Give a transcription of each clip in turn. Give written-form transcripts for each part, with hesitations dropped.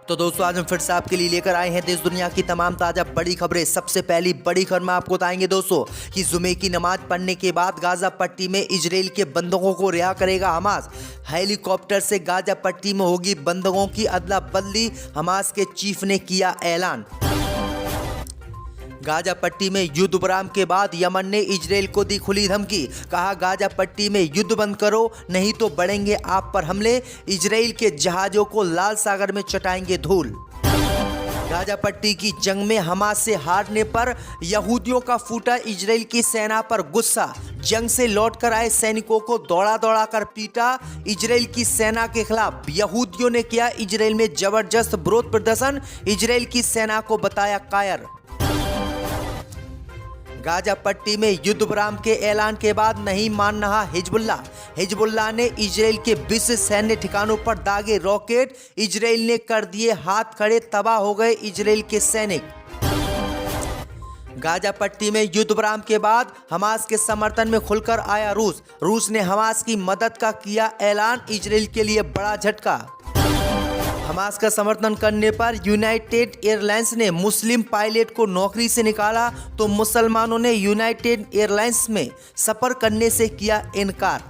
तो दोस्तों आज हम फिर से आपके लिए लेकर आए हैं देश दुनिया की तमाम ताजा बड़ी खबरें। सबसे पहली बड़ी खबर में आपको बताएंगे दोस्तों कि जुमे की नमाज पढ़ने के बाद गाजा पट्टी में इजराइल के बंधकों को रिहा करेगा हमास। हेलीकॉप्टर से गाजा पट्टी में होगी बंधकों की अदला बदली, हमास के चीफ ने किया ऐलान। गाजा पट्टी में युद्ध विराम के बाद यमन ने इजराइल को दी खुली धमकी, कहा गाजा पट्टी में युद्ध बंद करो नहीं तो बढ़ेंगे आप पर हमले, इजराइल के जहाजों को लाल सागर में चटाएंगे धूल। गाजा पट्टी की जंग में हमास से हारने पर यहूदियों का फूटा इजराइल की सेना पर गुस्सा, जंग से लौटकर आए सैनिकों को दौड़ा दौड़ा कर पीटा। इजराइल की सेना के खिलाफ यहूदियों ने किया इजराइल में जबरदस्त विरोध प्रदर्शन, इजराइल की सेना को बताया कायर। गाजा पट्टी में युद्ध विराम के ऐलान के बाद नहीं मान रहा हिजबुल्लाह ने इजराइल के 20 सैन्य ठिकानों पर दागे रॉकेट, इजराइल ने कर दिए हाथ खड़े, तबाह हो गए इजराइल के सैनिक। गाजा पट्टी में युद्ध विराम के बाद हमास के समर्थन में खुलकर आया रूस ने हमास की मदद का किया ऐलान, इजराइल के लिए बड़ा झटका। हमास का समर्थन करने पर यूनाइटेड एयरलाइंस ने मुस्लिम पायलट को नौकरी से निकाला तो मुसलमानों ने यूनाइटेड एयरलाइंस में सफर करने से किया इनकार।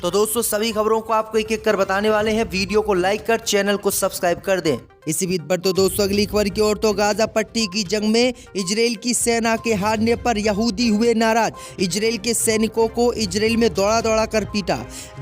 तो दोस्तों सभी खबरों को आपको एक एक कर बताने वाले हैं, वीडियो को लाइक कर चैनल को सब्सक्राइब कर दें। इसी बीच पर तो दोस्तों अगली खबर की ओर, तो गाजा पट्टी की जंग में इजराइल की सेना के हारने पर यहूदी हुए नाराज, इजराइल के सैनिकों को इजराइल में दौड़ा दौड़ा कर पीटा।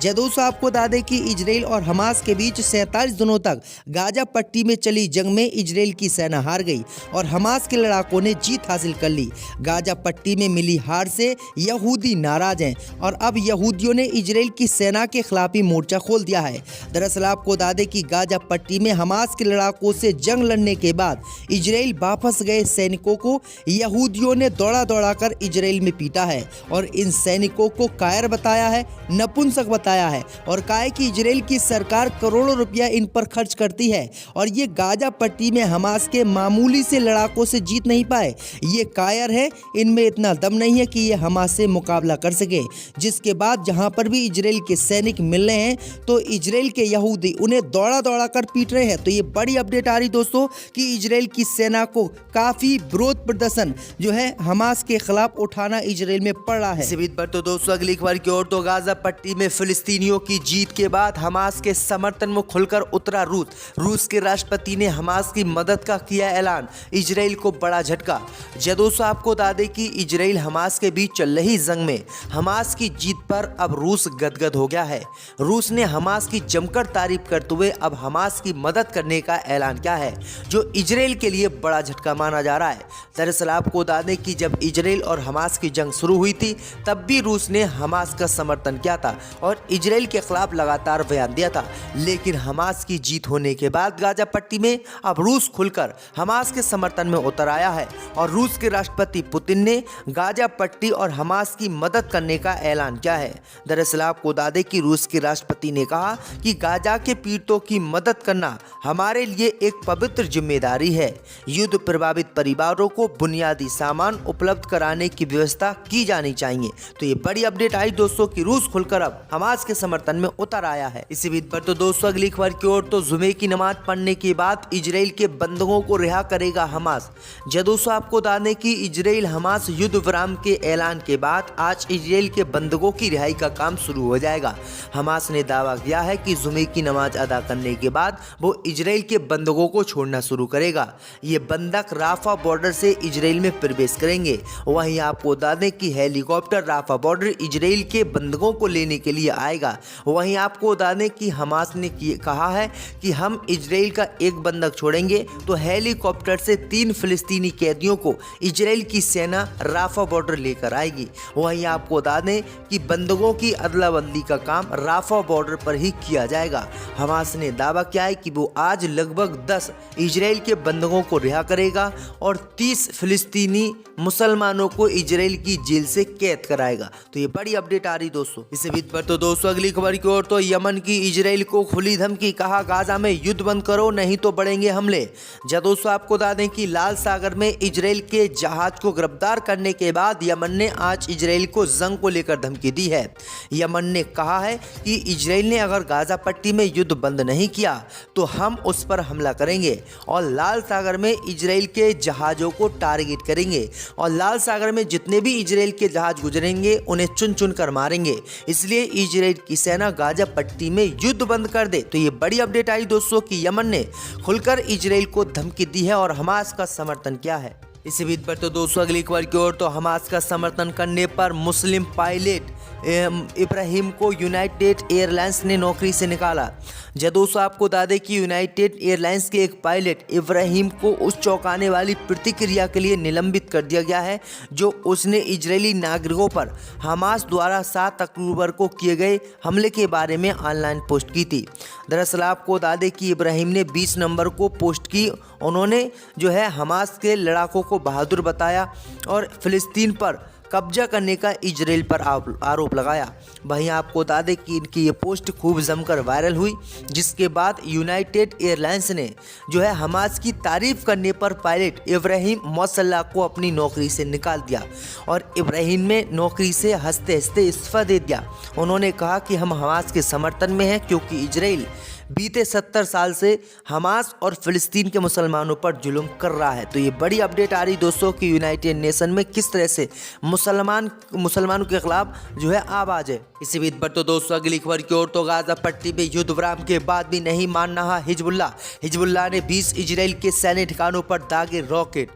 दोस्तों आपको बता दें कि इजराइल और हमास के बीच 47 दिनों तक गाजा पट्टी में चली जंग में इजराइल की सेना हार गई और हमास के लड़ाकों ने जीत हासिल कर ली। गाजा पट्टी में मिली हार से यहूदी नाराज हैं और अब यहूदियों ने इजराइल की सेना के खिलाफ ही मोर्चा खोल दिया है। दरअसल आपको बता दें कि गाजा पट्टी में हमास के लड़ाकों से जंग लड़ने के बाद इजराइल वापस गए सैनिकों को यहूदियों ने दौड़ा दौड़ा कर इजराइल में पीटा है और इन सैनिकों को कायर बताया है, नपुंसक बताया है और कहा है कि इजराइल की सरकार करोड़ों रुपया इन पर खर्च करती है और ये गाजा पट्टी में हमास के मामूली से लड़ाकों से जीत नहीं पाए। ये कायर है, इनमें इतना दम नहीं है कि ये हमास से मुकाबला कर सके। जिसके बाद जहां पर भी इजराइल के सैनिक मिल रहे हैं तो इजराइल के यहूदी उन्हें दौड़ा दौड़ा कर पीट रहे हैं। तो ये बड़ी अपडेट आ रही दोस्तों कि इजराइल की सेना को काफी विरोध प्रदर्शन जो है हमास के खिलाफ उठाना इजराइल में पड़ रहा है। इसी बीच पर तो दोस्तों अगली खबर की ओर, तो गाजा पट्टी में फिलिस्तीनियों की जीत के बाद हमास के समर्थन में खुलकर उतरा रूस के राष्ट्रपति ने हमास की मदद का किया ऐलान, इजराइल को बड़ा झटका। दोस्तों आपको बता दें कि इजराइल हमास के बीच चल रही जंग में हमास की जीत पर अब रूस गदगद हो गया है। रूस ने हमास की जमकर तारीफ करते हुए अब हमास की मदद करने का ऐलान किया है, जो इजराइल के लिए बड़ा झटका माना जा रहा है। दरअसल आपको बता दें कि जब इजराइल और हमास की जंग शुरू हुई थी तब भी रूस ने हमास का समर्थन किया था और इजराइल के खिलाफ लगातार बयान दिया था, लेकिन हमास की जीत होने के बाद गाजा पट्टी में अब रूस खुलकर हमास के समर्थन में उतर आया है और रूस के राष्ट्रपति पुतिन ने गाजा पट्टी और हमास की मदद करने का ऐलान किया है। दरअसल आपको बता दें कि रूस के राष्ट्रपति ने कहा कि गाजा के पीड़ितों की मदद करना हमारे लिए एक पवित्र जिम्मेदारी है। युद्ध प्रभावित परिवारों को बुनियादी सामान उपलब्ध कराने की व्यवस्था की जानी चाहिए। तो ये बड़ी अपडेट आई दोस्तों कि रूस खुलकर अब हमास के समर्थन में उतर आया है। इसी बीच पर तो दोस्तों अगली खबर की ओर, तो जुमे की नमाज पढ़ने के बाद इजराइल के बंधकों को रिहा करेगा हमास। दोस्तों आपको बता दें कि इजराइल हमास युद्ध विराम के ऐलान के बाद आज इजराइल के बंधकों की रिहाई का काम शुरू हो जाएगा। हमास ने दावा किया है कि जुमे की नमाज अदा करने के बाद वो इजराइल के बंधकों को छोड़ना शुरू करेगा। ये बंधक राफा बॉर्डर से इजराइल में प्रवेश करेंगे। वहीं आपको बता दें कि हेलीकॉप्टर राफा बॉर्डर इजराइल के बंधकों को लेने के लिए आएगा। वहीं आपको बता दें कि हमास ने कहा है कि हम इजराइल का एक बंधक छोड़ेंगे तो हेलीकॉप्टर से 3 फिलिस्तीनी कैदियों को इजराइल की सेना राफा बॉर्डर लेकर आएगी। वहीं आपको बता दें कि बंधकों की अदला बदली का काम राफा बॉर्डर पर ही किया जाएगा। हमास ने दावा किया है कि वो आज लगभग 10 इजराइल के बंधकों को रिहा करेगा और 30 फिलिस्तीनी मुसलमानों को इजराइल की जेल से कैद कराएगा। तो ये बड़ी अपडेट आ रही दोस्तों। इसी बीच पर तो दोस्तों अगली खबर की ओर, तो यमन की इजराइल को खुली धमकी, कहा गाजा में युद्ध बंद करो नहीं तो बढ़ेंगे हमले। दोस्तों आपको बता दें कि लाल सागर में इजराइल के जहाज को गिरफ्तार करने के बाद यमन ने आज इजराइल को जंग को लेकर धमकी दी है। यमन ने कहा है कि इजराइल ने अगर गाजा पट्टी में युद्ध बंद नहीं किया तो हम उस पर हमला करेंगे और लाल सागर में इजराइल के जहाज़ों को टारगेट करेंगे और लाल सागर में जितने भी इजराइल के जहाज़ गुजरेंगे उन्हें चुन चुन कर मारेंगे। इसलिए इजराइल की सेना गाजा पट्टी में युद्ध बंद कर दे। तो ये बड़ी अपडेट आई दोस्तों कि यमन ने खुलकर इजराइल को धमकी दी है और हमास का समर्थन किया है। इसी बीच पर तो दोस्तों अगली खबर की ओर, तो हमास का समर्थन करने पर मुस्लिम पायलट इब्राहिम को यूनाइटेड एयरलाइंस ने नौकरी से निकाला। दोस्तों आपको बता दें कि यूनाइटेड एयरलाइंस के एक पायलट इब्राहिम को उस चौंकाने वाली प्रतिक्रिया के लिए निलंबित कर दिया गया है जो उसने इजरायली नागरिकों पर हमास द्वारा 7 अक्टूबर को किए गए हमले के बारे में ऑनलाइन पोस्ट की थी। दरअसल आपको बता दें कि इब्राहिम ने 20 नवंबर को पोस्ट की। उन्होंने हमास के लड़ाकों को बहादुर बताया और फिलिस्तीन पर कब्जा करने का इजराइल पर आरोप लगाया। वहीं आपको बता दें कि इनकी ये पोस्ट खूब जमकर वायरल हुई, जिसके बाद यूनाइटेड एयरलाइंस ने हमास की तारीफ करने पर पायलट इब्राहिम मौसल्ला को अपनी नौकरी से निकाल दिया और इब्राहिम ने नौकरी से हंसते हंसते इस्तीफा दे दिया। उन्होंने कहा कि हम हमास के समर्थन में हैं क्योंकि इजराइल बीते 70 साल से हमास और फिलिस्तीन के मुसलमानों पर जुल्म कर रहा है। तो ये बड़ी अपडेट आ रही दोस्तों कि यूनाइटेड नेशन में किस तरह से मुसलमानों के खिलाफ आवाज है। इसी बीच पर तो दोस्तों अगली खबर की ओर, तो गाजा पट्टी में युद्ध विराम के बाद भी नहीं मान रहा हिजबुल्लाह ने 20 इजराइल के सैन्य ठिकानों पर दागे रॉकेट।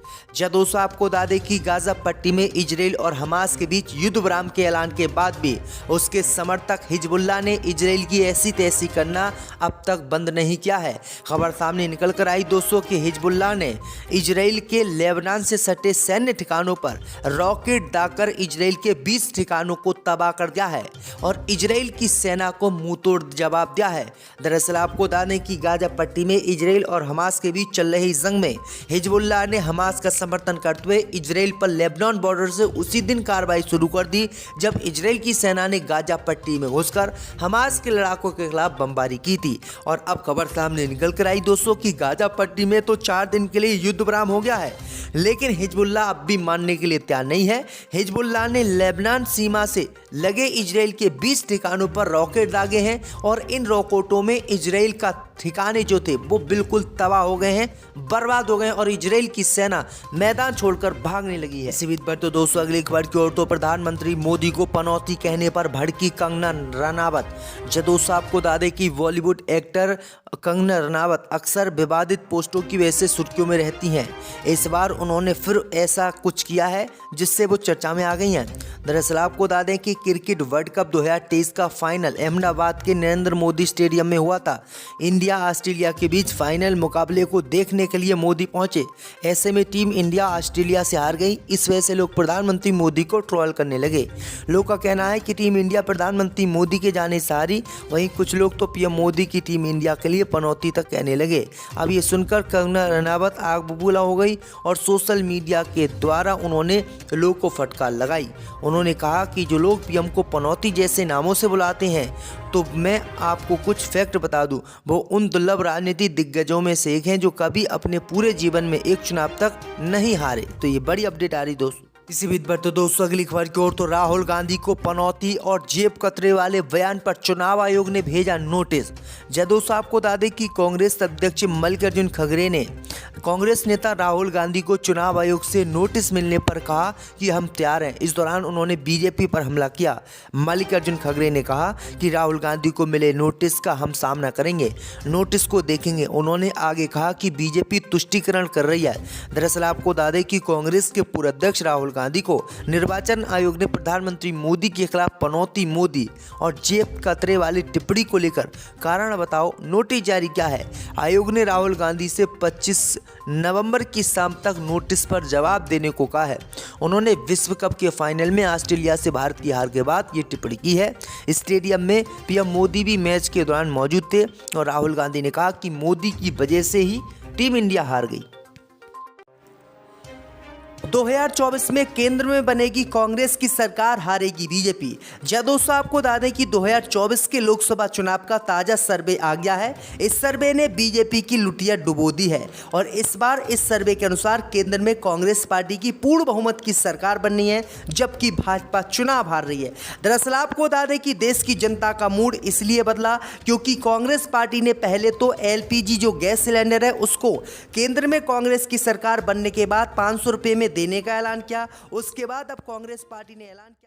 दोस्तों आपको बता दें कि गाजा पट्टी में इजराइल और हमास के बीच युद्ध विराम के ऐलान के बाद भी उसके समर्थक हिजबुल्लाह ने इजराइल की ऐसी तैसी करना अब तक बंद नहीं किया है। खबर सामने निकल कर आई दोस्तों कि हिजबुल्लाह ने इजराइल के लेबनान से सटे सैन्य ठिकानों पर रॉकेट दागकर इजराइल के 20 ठिकानों को तबाह कर दिया है और इजराइल की सेना को मुंहतोड़ जवाब दिया है। दरअसल आपको बता दें कि गाजा पट्टी में इजराइल और हमास के बीच चल रही जंग में हिजबुल्लाह ने हमास का समर्थन करते हुए इजराइल पर लेबनान बॉर्डर से उसी दिन कार्रवाई शुरू कर दी जब इजराइल की सेना ने गाजा पट्टी में घुसकर हमास के लड़ाकों के खिलाफ बमबारी की थी। और अब खबर सामने निकल कर आई दोस्तों कि गाजा पट्टी में तो 4 दिन के लिए युद्ध विराम हो गया है, लेकिन हिजबुल्लाह अब भी मानने के लिए तैयार नहीं है। हिजबुल्लाह ने लेबनान सीमा से लगे इजराइल के 20 ठिकानों पर रॉकेट दागे हैं और इन रॉकेटों में इजराइल का ठिकाने जो थे वो बिल्कुल तबाह हो गए हैं, बर्बाद हो गए हैं और इजराइल की सेना मैदान छोड़कर भागने लगी है। इसी बीच पर तो दोस्तों अगली खबर की ओर, तो प्रधानमंत्री मोदी को पनौती कहने पर भड़की कंगना रनावत। दोस्तों आपको बता दें कि बॉलीवुड एक्टर कंगना रनावत अक्सर विवादित पोस्टों की वजह से सुर्खियों में रहती हैं। इस बार उन्होंने फिर ऐसा कुछ किया है जिससे वो चर्चा में आ गई हैं। दरअसल आपको बता दें कि क्रिकेट वर्ल्ड कप 2023 का फाइनल अहमदाबाद के नरेंद्र मोदी स्टेडियम में हुआ था। इंडिया ऑस्ट्रेलिया के बीच फाइनल मुकाबले को देखने के लिए मोदी पहुंचे। ऐसे में टीम इंडिया ऑस्ट्रेलिया से हार गई। इस वजह से लोग प्रधानमंत्री मोदी को ट्रोल करने लगे। लोग का कहना है कि टीम इंडिया प्रधानमंत्री मोदी के जाने से हारी। वहीं कुछ लोग तो पीएम मोदी की टीम इंडिया के लिए पनौती तक कहने लगे। अब ये सुनकर कंगना रनावत आग बबूला हो गई और सोशल मीडिया के द्वारा उन्होंने लोगों को फटकार लगाई। उन्होंने कहा कि जो लोग पीएम को पनौती जैसे नामों से बुलाते हैं, तो मैं आपको कुछ फैक्ट बता दूं, वो उन दुर्लभ राजनीतिक दिग्गजों में से एक हैं जो कभी अपने पूरे जीवन में एक चुनाव तक नहीं हारे। तो ये बड़ी अपडेट आ रही दोस्तों। इसी बीच पर तो दोस्तों अगली खबर की ओर, तो राहुल गांधी को पनौती और जेब कतरे वाले बयान पर चुनाव आयोग ने भेजा नोटिस। दोस्तों आपको बता दें कि कांग्रेस अध्यक्ष मल्लिकार्जुन खड़गे ने कांग्रेस नेता राहुल गांधी को चुनाव आयोग से नोटिस मिलने पर कहा कि हम तैयार हैं। इस दौरान उन्होंने बीजेपी पर हमला किया। मल्लिकार्जुन खड़गे ने कहा कि राहुल गांधी को मिले नोटिस का हम सामना करेंगे, नोटिस को देखेंगे। उन्होंने आगे कहा कि बीजेपी तुष्टीकरण कर रही है। दरअसल आपको बता दें कि कांग्रेस के पूर्व अध्यक्ष राहुल गांधी को निर्वाचन आयोग ने प्रधानमंत्री मोदी के खिलाफ पनौती, मोदी और जेब कतरे वाली टिप्पणी को लेकर कारण बताओ नोटिस जारी किया है। आयोग ने राहुल गांधी से 25 नवंबर की शाम तक नोटिस पर जवाब देने को कहा है। उन्होंने विश्व कप के फाइनल में ऑस्ट्रेलिया से भारत की हार के बाद ये टिप्पणी की है। स्टेडियम में पीएम मोदी भी मैच के दौरान मौजूद थे और राहुल गांधी ने कहा कि मोदी की वजह से ही टीम इंडिया हार गई। 2024 में केंद्र में बनेगी कांग्रेस की सरकार, हारेगी बीजेपी। जी दोस्तों, आपको बता दें कि 2024 के लोकसभा चुनाव का ताजा सर्वे आ गया है। इस सर्वे ने बीजेपी की लुटिया डुबो दी है और इस बार इस सर्वे के अनुसार केंद्र में कांग्रेस पार्टी की पूर्ण बहुमत की सरकार बननी है, जबकि भाजपा चुनाव हार रही है। दरअसल आपको बता दें कि देश की जनता का मूड इसलिए बदला क्योंकि कांग्रेस पार्टी ने पहले तो एलपीजी जो गैस सिलेंडर है उसको केंद्र में कांग्रेस की सरकार बनने के बाद 500 रुपये में देने का ऐलान किया। उसके बाद अब कांग्रेस पार्टी ने ऐलान किया